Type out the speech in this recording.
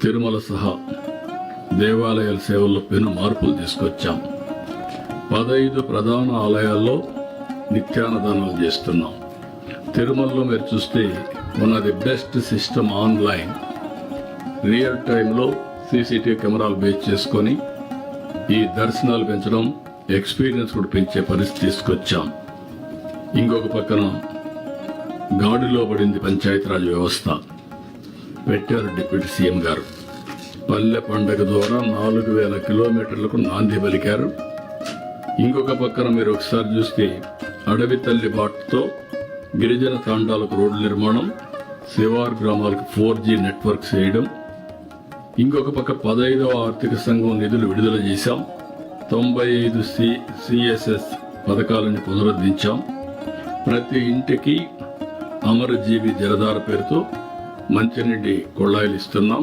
తిరుమల సహా దేవాలయాల సేవల్లో పెను మార్పులు తీసుకొచ్చాం. 15 ప్రధాన ఆలయాల్లో నిత్యాన్నదానాలు చేస్తున్నాం. తిరుమలలో మీరు చూస్తే one of the best system online real టైంలో సీసీటీవీ కెమెరాలు బేస్ చేసుకొని ఈ దర్శనాలు పెంచడం, ఎక్స్పీరియన్స్ కూడా పెంచే పరిస్థితి తీసుకొచ్చాం. ఇంకొక పక్కన గాడిలో పడింది పంచాయతీరాజ్ వ్యవస్థ పెట్టారు డిప్యూటీ సీఎం గారు. పల్లె పండగ ద్వారా 4000 కిలోమీటర్లకు నాంది పలికారు. ఇంకొక పక్కన మీరు ఒకసారి చూస్తే అడవి తల్లి బాటతో గిరిజన తాండాలకు రోడ్ల నిర్మాణం, శివారు గ్రామాలకు 4G నెట్వర్క్ చేయడం. ఇంకొక పక్క 15వ ఆర్థిక సంఘం నిధులు విడుదల చేశాం. 95 CSS పథకాలను పునరుద్ధరించాం. ప్రతి ఇంటికి అమరజీవి జలధార పేరుతో మంచినీటి కొళాయిలు ఇస్తున్నాం.